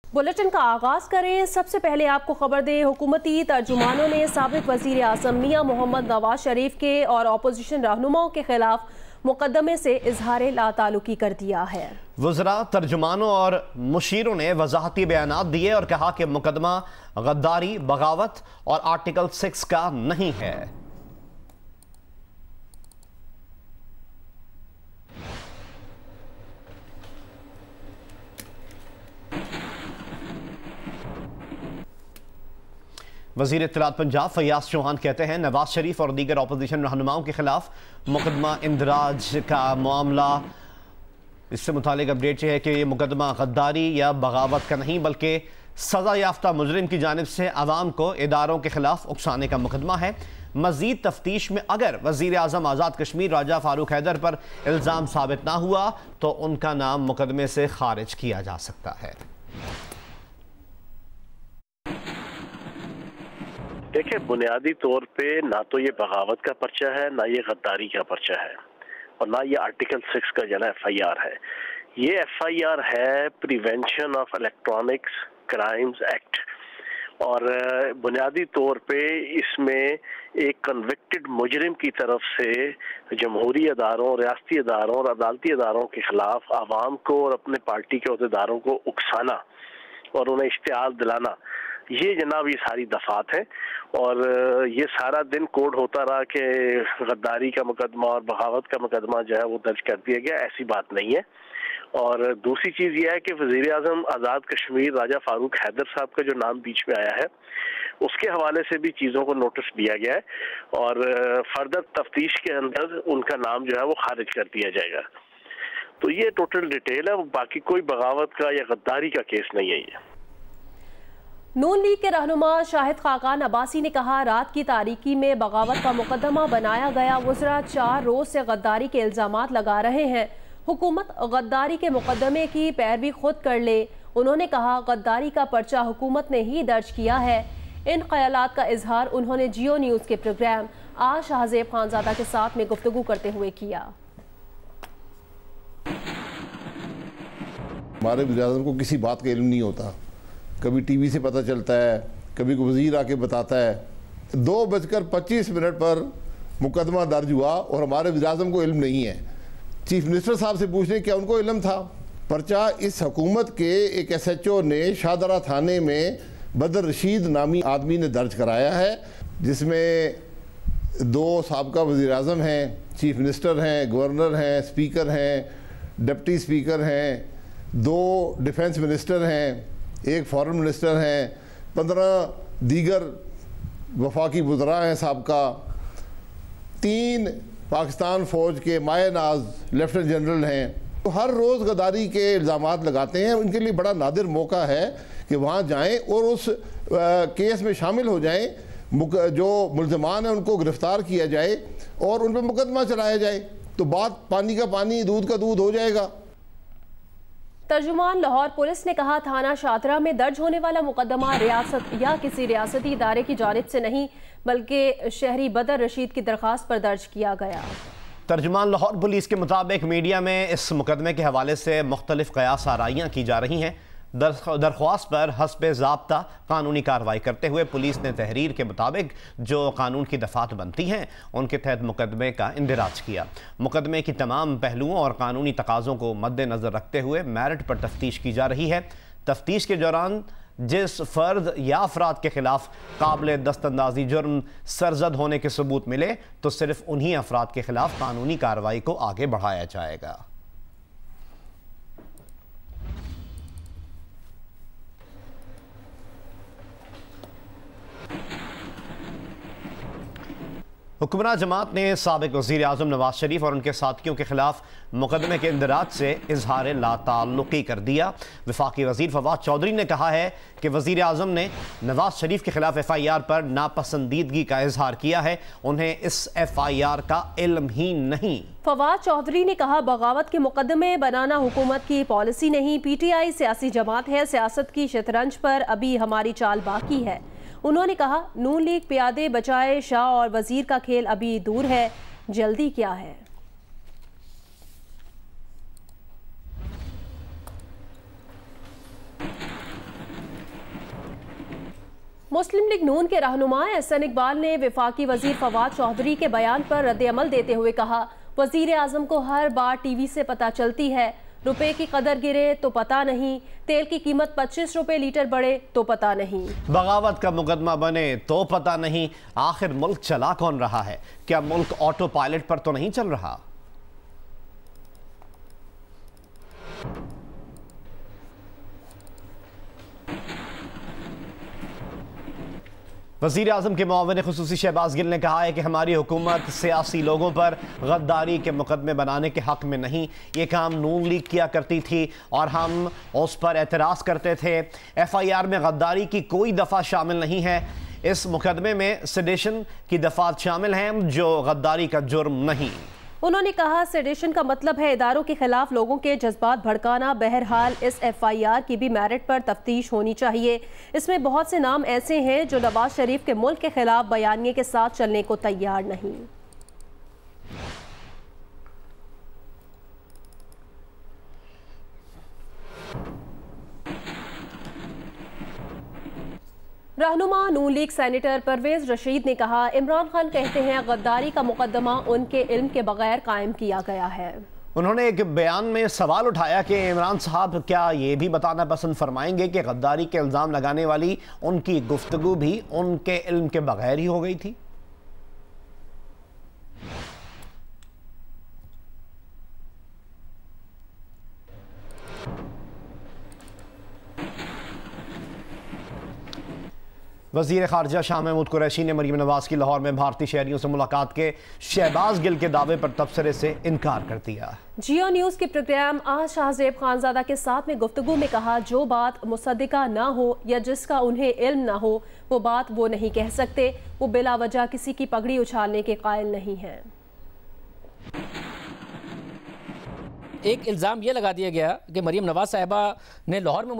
Bulletin का आगाज करें। सबसे पहले आपको खबर दें, हुकूमती तर्जुमानों ने साबिक वजीर आज़म मियां मोहम्मद नवाज शरीफ के और अपोजिशन रहनुमाओं के खिलाफ मुकदमे से इजहार लाताल्लुकी कर दिया है। वज़रा, तर्जुमानों और मुशीरों ने वजाहती बयानात दिए और कहा कि मुकदमा गद्दारी, बगावत और आर्टिकल 6 का नहीं है। वज़ीर इत्तलात पंजाब फैयाज चौहान कहते हैं नवाज शरीफ और दीगर अपोजिशन रहनुमाओं के खिलाफ मुकदमा इंदराज का मामला, इससे मुतालिक अपडेट है कि ये मुकदमा गद्दारी या बगावत का नहीं बल्कि सज़ा याफ्ता मुजरिम की जानिब से आवाम को इदारों के खिलाफ उकसाने का मुकदमा है। मज़ीद तफ्तीश में अगर वज़ीर आज़म आज़ाद कश्मीर राजा फारूक हैदर पर इल्ज़ाम साबित ना हुआ तो उनका नाम मुकदमे से खारिज किया जा सकता है। देखिए, बुनियादी तौर पे ना तो ये बगावत का पर्चा है, ना ये गद्दारी का पर्चा है और ना ये आर्टिकल 6 का जो है FIR है। ये FIR है prevention of electronics crimes act और बुनियादी तौर पे इसमें एक कन्विक्टेड मुजरिम की तरफ से जमहूरी अदारों, रियासती अदारों और अदालती अदारों के खिलाफ आवाम को और अपने पार्टी के अहदेदारों को उकसाना और उन्हें इश्तियाल दिलाना, ये जनाब ये सारी दफात है। और ये सारा दिन कोड होता रहा कि गद्दारी का मुकदमा और बगावत का मुकदमा जो है वो दर्ज कर दिया गया, ऐसी बात नहीं है। और दूसरी चीज़ ये है कि वज़ीर आज़म आज़ाद कश्मीर राजा फारूक हैदर साहब का जो नाम बीच में आया है उसके हवाले से भी चीज़ों को नोटिस दिया गया है और फर्दर तफ्तीश के अंदर उनका नाम जो है वो खारिज कर दिया जाएगा। तो ये टोटल डिटेल है, बाकी कोई बगावत का या गद्दारी का केस नहीं है ये। नून लीग के रहनुमा शाहिद खाकान अब्बासी ने कहा, रात की तारीकी में बगावत का मुकदमा बनाया गया। वज़रा 4 रोज से गद्दारी के इल्जामात लगा रहे हैं। हुकूमत गद्दारी के मुकदमे की पैरवी खुद कर ले। उन्होंने कहा, गद्दारी का पर्चा हुकूमत ने ही दर्ज किया है। इन ख्यालात का इजहार उन्होंने जियो न्यूज़ के प्रोग्राम आज शाहजेब खानजादा के साथ में गुफ्तगू करते हुए किया। हमारे वज़ीर-ए-आज़म को किसी बात का इल्म नहीं होता, कभी टीवी से पता चलता है, कभी वज़ीर आके बताता है। 2:25 पर मुकदमा दर्ज हुआ और हमारे वज़ीर-ए-आज़म को इल्म नहीं है। चीफ मिनिस्टर साहब से पूछ लें क्या उनको इल्म था। पर्चा इस हुकूमत के एक SHO ने शाहदरा थाने में बदर रशीद नामी आदमी ने दर्ज कराया है, जिसमें 2 साबका वज़ीर-ए-आज़म हैं, चीफ मिनिस्टर हैं, गवर्नर हैं, स्पीकर हैं, डिप्टी स्पीकर हैं, 2 डिफेंस मिनिस्टर हैं, 1 फॉरेन मिनिस्टर हैं, 15 दीगर वफाकी वज़रा हैं साबका, 3 पाकिस्तान फ़ौज के माए नाज लेफ्टिनेंट जनरल हैं। तो हर रोज़ गद्दारी के इल्ज़ामात लगाते हैं। उनके लिए बड़ा नादिर मौका है कि वहाँ जाएं और उस केस में शामिल हो जाएं। जो मुल्ज़मान हैं उनको गिरफ़्तार किया जाए और उन पर मुकदमा चलाया जाए, तो बात पानी का पानी, दूध का दूध हो जाएगा। तर्जुमान लाहौर पुलिस ने कहा, थाना शातरा में दर्ज होने वाला मुकदमा रियासत या किसी रियासती इदारे की जानिब से नहीं बल्कि शहरी बदर रशीद की दरख्वास्त पर दर्ज किया गया। तर्जुमान लाहौर पुलिस के मुताबिक मीडिया में इस मुकदमे के हवाले से मुख्तलिफ कयास आराइयाँ की जा रही हैं। दरख्वास्त पर हस्बे ज़ाब्ता कानूनी कार्रवाई करते हुए पुलिस ने तहरीर के मुताबिक जो कानून की दफ़ात बनती हैं उनके तहत मुकदमे का इंदिराज किया। मुकदमे की तमाम पहलुओं और कानूनी तकाज़ों को मद्देनज़र रखते हुए मेरिट पर तफ्तीश की जा रही है। तफ्तीश के दौरान जिस फ़र्द या अफराद के खिलाफ काबिल दस्तंदाजी जुर्म सरजद होने के सबूत मिले तो सिर्फ उन्हीं अफराद के खिलाफ कानूनी कार्रवाई को आगे बढ़ाया जाएगा। हुक्मरान जमात ने साबिक वज़ीर आज़म नवाज शरीफ और उनके साथियों के खिलाफ मुकदमे के इंदराज से इजहार लाताल्लुकी कर दिया। वफाकी वज़ीर फवाद चौधरी ने कहा है कि वज़ीर आज़म ने नवाज शरीफ के खिलाफ FIR पर नापसंदीदगी का इजहार किया है, उन्हें इस FIR का इल्म ही नहीं। फवाद चौधरी ने कहा, बगावत के मुकदमे बनाना हुकूमत की पॉलिसी नहीं, PTI सियासी जमात है, सियासत की शतरंज पर अभी हमारी चाल बाकी है। उन्होंने कहा, नून लीग प्यादे बचाए शाह और वजीर का खेल अभी दूर है, जल्दी क्या है। मुस्लिम लीग नून के रहनुमा एहसन इकबाल ने वफाकी वजीर फवाद चौधरी के बयान पर रद्द-ए-अमल देते हुए कहा, वजीर आजम को हर बार टीवी से पता चलती है, रुपए की कदर गिरे तो पता नहीं, तेल की कीमत 25 रुपए लीटर बढ़े तो पता नहीं, बगावत का मुकदमा बने तो पता नहीं। आखिर मुल्क चला कौन रहा है? क्या मुल्क ऑटो पायलट पर तो नहीं चल रहा? वज़ीर आज़म के मुआविन ख़ुसूसी शहबाज गिल ने कहा है कि हमारी हुकूमत सियासी लोगों पर गद्दारी के मुकदमे बनाने के हक़ में नहीं, ये काम नून लीग किया करती थी और हम उस पर एतराज़ करते थे। FIR में गद्दारी की कोई दफ़ा शामिल नहीं है। इस मुकदमे में सेडेशन की दफ़ात शामिल हैं जो गद्दारी का जुर्म नहीं। उन्होंने कहा, सेडेशन का मतलब है इदारों के खिलाफ लोगों के जज्बात भड़काना। बहरहाल इस FIR की भी मेरिट पर तफ्तीश होनी चाहिए। इसमें बहुत से नाम ऐसे हैं जो नवाज शरीफ के मुल्क के खिलाफ बयानिए के साथ चलने को तैयार नहीं। रहनुमा नून लीग सेनेटर परवेज रशीद ने कहा, इमरान खान कहते हैं गद्दारी का मुकदमा उनके इल्म के बगैर कायम किया गया है। उन्होंने एक बयान में सवाल उठाया कि इमरान साहब क्या ये भी बताना पसंद फरमाएंगे कि गद्दारी के इल्ज़ाम लगाने वाली उनकी गुफ्तगू भी उनके इल्म के बगैर ही हो गई थी। वज़ीर ख़ारजा शाह महमूद कुरैशी ने मरीम नवाज़ की लाहौर में भारतीय शहरियों से मुलाकात के शहबाज गिल के दावे पर तबसरे से इनकार कर दिया। जियो न्यूज़ के प्रोग्राम आज शाहजेब खानज़ादा के साथ में गुफ्तगू में कहा, जो बात मुसद्दिका ना हो या जिसका उन्हें इल्म ना हो वो बात वो नहीं कह सकते। वो बिला वजह किसी की पगड़ी उछालने के कायल नहीं हैं। एक इल्ज़ाम ये लगा दिया गया कि मरीम नवाज़ साहिबा ने लाहौर में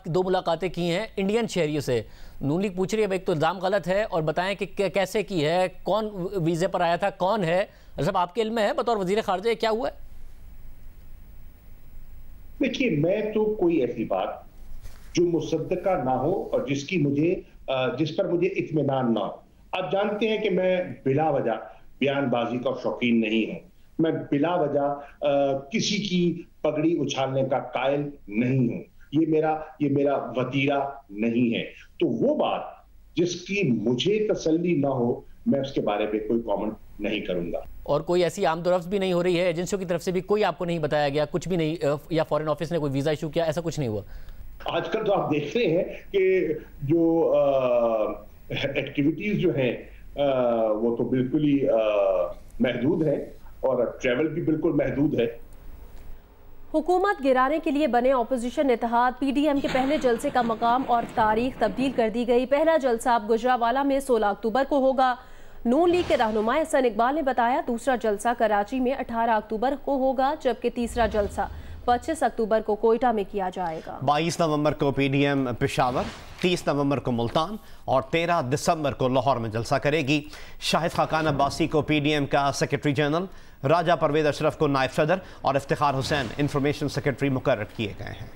दो मुलाकातें की हैं इंडियन शहरियों से। नून लीग पूछ रही है, भाई तो इल्ज़ाम गलत है और बताएं कि कैसे की है, कौन वीज़े पर आया था, कौन है। सब आपके इल्म में है बतौर वज़ीर ख़ारजा क्या हुआ है? देखिए, मैं तो कोई ऐसी बात जो मुसद्दका ना हो और जिस पर मुझे इत्मीनान ना हो। आप जानते हैं कि मैं बिला वजह बयानबाजी का शौकीन नहीं हूं। मैं बिला वजह किसी की पगड़ी उछालने का कायल नहीं हूं। ये मेरा वतीरा नहीं है। तो वो बात जिसकी मुझे तसल्ली ना हो, मैं उसके बारे में कोई कमेंट नहीं करूंगा। और कोई ऐसी आमदोरफ्त भी नहीं हो रही है एजेंसियों की तरफ से भी? कोई आपको नहीं बताया गया, कुछ भी नहीं, या फॉरेन ऑफिस ने कोई वीजा इशू किया, ऐसा कुछ नहीं हुआ? आजकल तो आप देख रहे हैं कि जो एक्टिविटीज जो हैं वो तो बिल्कुल ही महदूद है और ट्रैवल भी बिल्कुल महदूद है। हुकूमत गिराने के लिए बने ऑपोजिशन इत्तेहाद PDM के पहले जलसे का मकाम और तारीख तब्दील कर दी गई। पहला जलसा अब गुजरावाला में 16 अक्टूबर को होगा। नून लीग के रहनुमा एहसन इकबाल ने बताया, दूसरा जलसा कराची में 18 अक्टूबर को होगा, जबकि तीसरा जलसा 25 अक्टूबर को कोयटा में किया जाएगा। 22 नवंबर को PDM पेशावर, 30 नवंबर को मुल्तान और 13 दिसंबर को लाहौर में जलसा करेगी। शाहिद खाकान अब्बासी को PDM का सेक्रेटरी जनरल, राजा परवेज अशरफ को नायब सदर और इफ्तिखार हुसैन इंफॉर्मेशन सेक्रेटरी मुकर्रर किए गए हैं।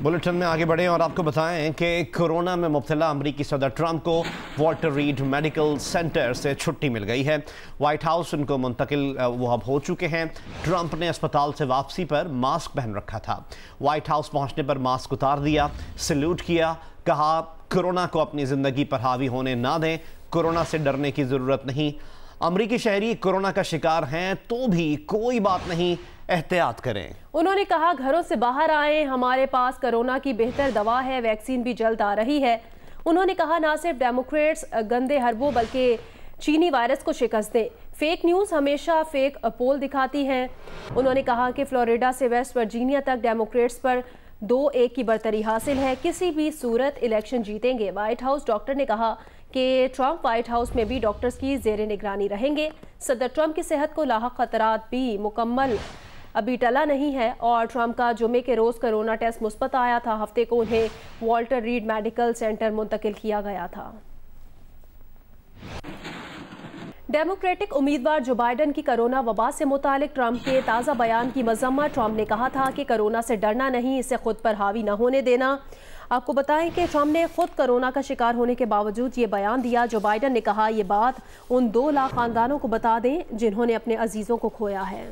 बुलेटिन में आगे बढ़ें और आपको बताएं कि कोरोना में मुब्तला अमरीकी सदर ट्रंप को वॉल्टर रीड मेडिकल सेंटर से छुट्टी मिल गई है। व्हाइट हाउस उनको मुंतकिल वो अब हो चुके हैं। ट्रंप ने अस्पताल से वापसी पर मास्क पहन रखा था। व्हाइट हाउस पहुंचने पर मास्क उतार दिया, सैल्यूट किया, कहा कोरोना को अपनी ज़िंदगी पर हावी होने ना दें, कोरोना से डरने की ज़रूरत नहीं। अमरीकी शहरी कोरोना का शिकार हैं तो भी कोई बात नहीं, एहतियात करें। उन्होंने कहा, घरों से बाहर आएं, हमारे पास कोरोना की बेहतर दवा है, वैक्सीन भी जल्द आ रही है। उन्होंने कहा, ना सिर्फ डेमोक्रेट्स गंदे हरबों बल्कि चीनी वायरस को शिकस्त दें। फेक न्यूज़ हमेशा फेक पोल दिखाती हैं। उन्होंने कहा कि फ्लोरिडा से वेस्ट वर्जीनिया तक डेमोक्रेट्स पर 2-1 की बरतरी हासिल है, किसी भी सूरत इलेक्शन जीतेंगे। व्हाइट हाउस डॉक्टर ने कहा कि ट्रंप व्हाइट हाउस में भी डॉक्टर्स की ज़ेरे निगरानी रहेंगे। सदर ट्रंप की सेहत को लाहक खतरात भी मुकम्मल अभी टला नहीं है और ट्रंप का जुमे के रोज़ कोरोना टेस्ट मुस्बत आया था। हफ्ते को उन्हें वॉल्टर रीड मेडिकल सेंटर मुंतकिल किया गया था। डेमोक्रेटिक उम्मीदवार जो बाइडन की कोरोना वबा से मुतालिक ट्रंप के ताज़ा बयान की मजम्मत। ट्रंप ने कहा था कि कोरोना से डरना नहीं, इसे खुद पर हावी न होने देना। आपको बताएं कि ट्रंप ने खुद कोरोना का शिकार होने के बावजूद ये बयान दिया। जो बाइडन ने कहा ये बात उन 2 लाख खानदानों को बता दें जिन्होंने अपने अजीजों को खोया है।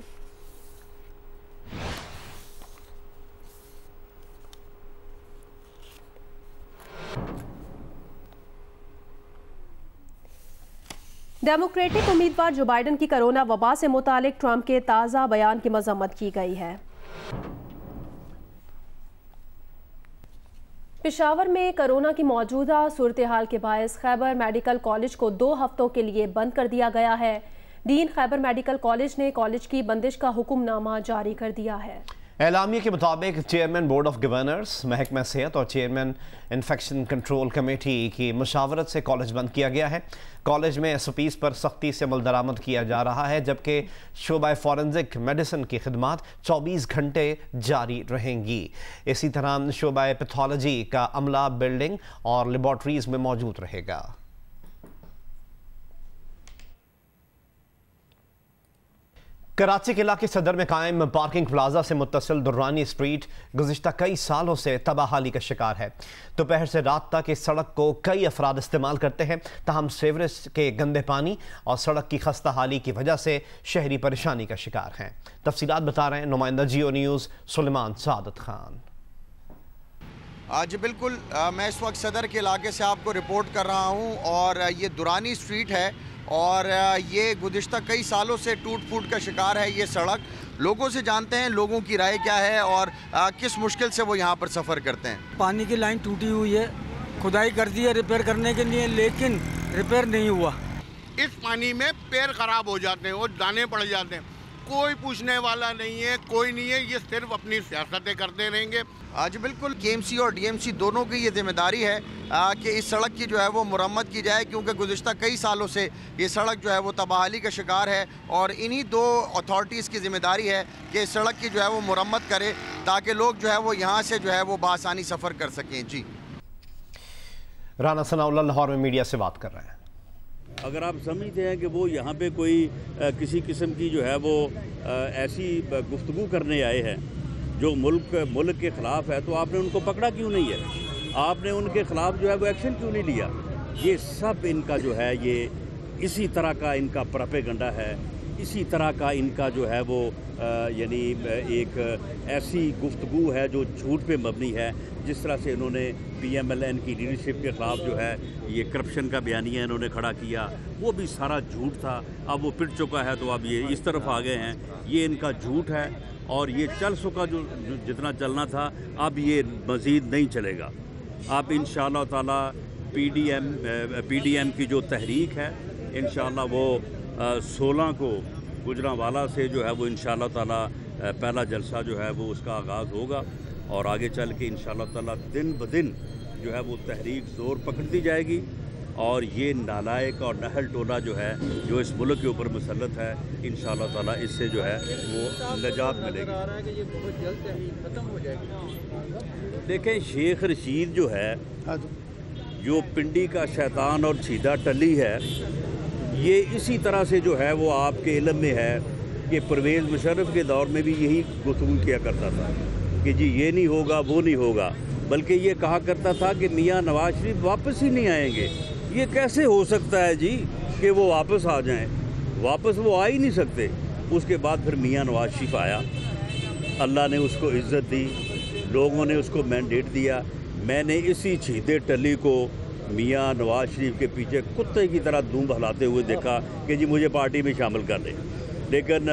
डेमोक्रेटिक उम्मीदवार जो बाइडन की कोरोना वबा से मुतालिक ट्रंप के ताज़ा बयान की मजम्मत की गई है। पेशावर में कोरोना की मौजूदा सूरत हाल के बायस खैबर मेडिकल कॉलेज को 2 हफ्तों के लिए बंद कर दिया गया है। डीन खैबर मेडिकल कॉलेज ने कॉलेज की बंदिश का हुक्मनामा जारी कर दिया है। एलामिया के मुताबिक चेयरमैन बोर्ड ऑफ गवर्नर्स, महकमा सेहत और चेयरमैन इन्फेक्शन कंट्रोल कमेटी की मुशावरत से कॉलेज बंद किया गया है। कॉलेज में SOPs पर सख्ती से अमल दरामद किया जा रहा है, जबकि शोबा फॉरेंसिक मेडिसिन की खिदमात 24 घंटे जारी रहेंगी। इसी तरह शोबा पैथोलॉजी का अमला बिल्डिंग और लेबॉर्ट्रीज में मौजूद रहेगा। कराची के इलाके सदर में कायम पार्किंग प्लाजा से मुत्तसिल दुर्रानी स्ट्रीट गुज़िश्ता कई सालों से तबाहाली का शिकार है। दोपहर से रात तक इस सड़क को कई अफराद इस्तेमाल करते हैं, ताहम सीवरेज के गंदे पानी और सड़क की खस्ता हाली की वजह से शहरी परेशानी का शिकार हैं। तफसीलात बता रहे हैं नुमाइंदा जियो न्यूज़ सुलेमान सादत खान। जी बिल्कुल, मैं इस वक्त सदर के इलाके से आपको रिपोर्ट कर रहा हूँ और ये दुरानी स्ट्रीट है और ये गुज़िश्ता कई सालों से टूट फूट का शिकार है। ये सड़क लोगों से जानते हैं लोगों की राय क्या है और किस मुश्किल से वो यहाँ पर सफ़र करते हैं। पानी की लाइन टूटी हुई है, खुदाई कर दी है रिपेयर करने के लिए, लेकिन रिपेयर नहीं हुआ। इस पानी में पैर ख़राब हो जाते हैं और दाने पड़ जाते हैं, कोई पूछने वाला नहीं है, कोई नहीं है, ये सिर्फ अपनी सियासतें करते रहेंगे। आज बिल्कुल KMC और DMC दोनों की ये जिम्मेदारी है कि इस सड़क की जो है वो मुरम्मत की जाए, क्योंकि गुज़िश्ता कई सालों से ये सड़क जो है वो तबाहाली का शिकार है और इन्हीं 2 अथॉरिटीज़ की जिम्मेदारी है कि इस सड़क की जो है वो मुरम्मत करे ताकि लोग जो है वो यहाँ से जो है वो बआसानी सफ़र कर सकें। जी राना सनाउल्लाह लाहौर में मीडिया से बात कर रहे हैं। अगर आप समझते हैं कि वो यहाँ पे कोई किसी किस्म की जो है वो ऐसी गुफ्तगू करने आए हैं जो मुल्क के ख़िलाफ़ है, तो आपने उनको पकड़ा क्यों नहीं है? आपने उनके ख़िलाफ़ जो है वो एक्शन क्यों नहीं लिया? ये सब इनका जो है ये इसी तरह का इनका प्रोपेगेंडा है, इसी तरह का इनका जो है वो यानी एक ऐसी गुफ्तगू है जो झूठ पे मबनी है। जिस तरह से इन्होंने PMLN की लीडरशिप के ख़िलाफ़ जो है ये करप्शन का बयानिया इन्होंने खड़ा किया, वो भी सारा झूठ था। अब वो पिट चुका है तो अब ये इस तरफ आ गए हैं, ये इनका झूठ है और ये चल चुका जो जितना चलना था, अब ये मज़ीद नहीं चलेगा। अब इंशाअल्लाह ताला PDM की जो तहरीक है इंशाअल्लाह वो 16 को गुजरांवाला से जो है वो इंशाअल्लाह ताला पहला जलसा जो है वो उसका आगाज़ होगा और आगे चल के इंशाअल्लाह ताला दिन ब दिन जो है वो तहरीक ज़ोर पकड़ती जाएगी और ये नालायक और नहल टोला जो है जो इस मुल्क के ऊपर मुसल्लत है, इंशाअल्लाह ताला इससे जो है वो निजात मिलेगी। देखें, शेख रशीद जो है जो पिंडी का शैतान और सीधा टली है, ये इसी तरह से जो है वो आपके इल्म में है कि परवेज़ मुशर्रफ के दौर में भी यही गुफ्तगू किया करता था कि जी ये नहीं होगा वो नहीं होगा, बल्कि ये कहा करता था कि मियाँ नवाज शरीफ वापस ही नहीं आएंगे। ये कैसे हो सकता है जी कि वो वापस आ जाएं? वापस वो आ ही नहीं सकते। उसके बाद फिर मियाँ नवाज शरीफ आया, अल्लाह ने उसको इज़्ज़त दी, लोगों ने उसको मैंडेट दिया। मैंने इसी छीदे टली को मियाँ नवाज शरीफ के पीछे कुत्ते की तरह धूम बहलाते हुए देखा कि जी मुझे पार्टी में शामिल कर लें, लेकिन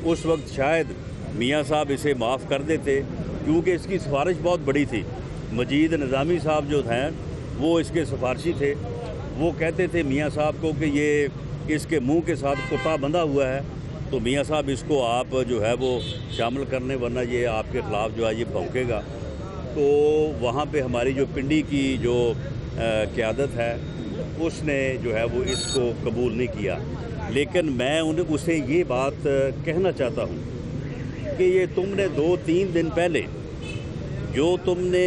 उस वक्त शायद मियाँ साहब इसे माफ़ कर देते क्योंकि इसकी सिफारिश बहुत बड़ी थी। मजीद निज़ामी साहब जो हैं वो इसके सिफारशी थे, वो कहते थे मियाँ साहब को कि ये इसके मुंह के साथ कुत्ता बंधा हुआ है, तो मियाँ साहब इसको आप जो है वो शामिल करने, वरना ये आपके ख़िलाफ़ जो है ये भौंकेगा। तो वहाँ पे हमारी जो पिंडी की जो क़यादत है उसने जो है वो इसको कबूल नहीं किया। लेकिन मैं उसे ये बात कहना चाहता हूँ कि ये तुमने 2-3 दिन पहले जो तुमने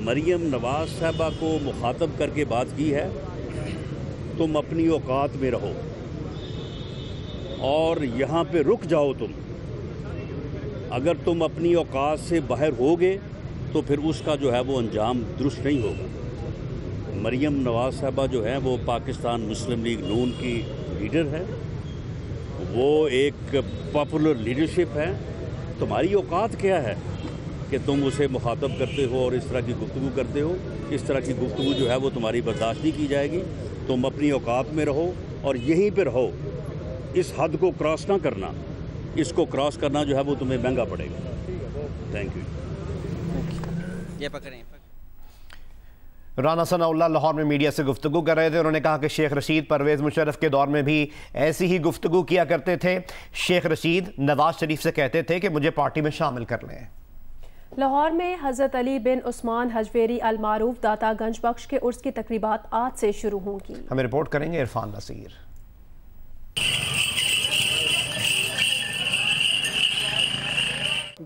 मरियम नवाज़ साहबा को मुखातब करके बात की है, तुम अपनी औकात में रहो। और यहाँ पे रुक जाओ तुम। अगर तुम अपनी औकात से बाहर होगे तो फिर उसका जो है वो अंजाम दुरुस्त नहीं होगा। मरियम नवाज़ साहबा जो है वो पाकिस्तान मुस्लिम लीग नून की लीडर है, वो एक पॉपुलर लीडरशिप है। तुम्हारी औकात क्या है कि तुम उसे मुखातब करते हो और इस तरह की गुफ्तगू करते हो? इस तरह की गुफ्तगू जो है वो तुम्हारी बर्दाश्त नहीं की जाएगी। तुम अपनी औकात में रहो और यहीं पर रहो। इस हद को क्रॉस ना करना, इसको क्रॉस करना जो है वो तुम्हें महंगा पड़ेगा। Thank you. ये पकड़ें। राना सनाउल्लाह लाहौर में मीडिया से गुफ्तगू कर रहे थे। उन्होंने कहा कि शेख रशीद परवेज़ मुशर्रफ के दौर में भी ऐसी ही गुफ्तगू किया करते थे। शेख रशीद नवाज शरीफ से कहते थे कि मुझे पार्टी में शामिल कर लें। लाहौर में हज़रत अली बिन उस्मान हजवेरी अल मारूफ दाता गंज बख्श के उर्स की तकरीबात आज से शुरू होंगी। हमें रिपोर्ट करेंगे इरफान नसीर।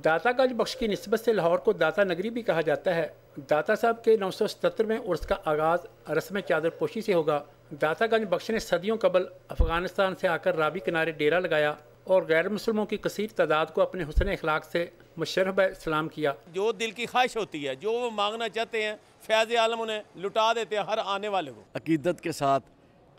दाता गंज बख्श की निस्बत से लाहौर को दाता नगरी भी कहा जाता है। दाता साहब के 977वें उर्स का आगाज़ रस्म चादर पोशी से होगा। दाता गंज बख्श ने सदियों कबल अफगानिस्तान से आकर रावी किनारे डेरा लगाया और गैर मुसलमानों की कसीर तादाद को अपने हुस्न अखलाक से मुशर्रफ सलाम किया। जो दिल की ख्वाहिश होती है, जो वो मांगना चाहते हैं, फैज़ आलम उन्हें लुटा देते हैं हर आने वाले को। अकीदत के साथ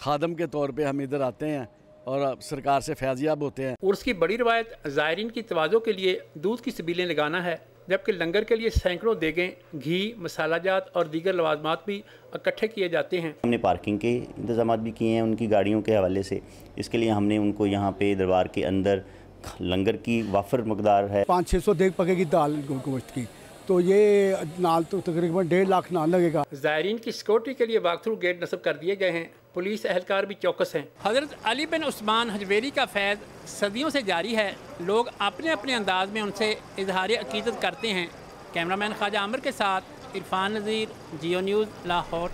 खादम के तौर पे हम इधर आते हैं और सरकार से फैज़याब होते हैं। उर्स की बड़ी रवायत ज़ायरीन की तवाज़ो के लिए दूध की सबीलें लगाना है, जबकि लंगर के लिए सैकड़ों देगें, घी, मसाला जात और दीगर लवाजमात भी इकट्ठे किए जाते हैं। हमने पार्किंग के इंतजाम भी किए हैं उनकी गाड़ियों के हवाले से। इसके लिए हमने उनको यहाँ पे दरबार के अंदर लंगर की वाफर मकदार है। 500-600 देग पकेगी दाल गोश्त की, तो ये नाल तो तकरीबन 1.5 लाख नाल लगेगा। ज़ायरीन की सिक्योरिटी के लिए वाक थ्रू गेट नस्ब कर दिए गए हैं। पुलिस एहलकार भी चौकस हैं। हज़रत अली बिन उस्मान हजवेरी का फैज़ सदियों से जारी है। लोग अपने अपने अंदाज में उनसे इजहार अकीदत करते हैं। कैमरामैन ख्वाजा आमिर के साथ इरफान नज़ीर, जियो न्यूज़, लाहौर।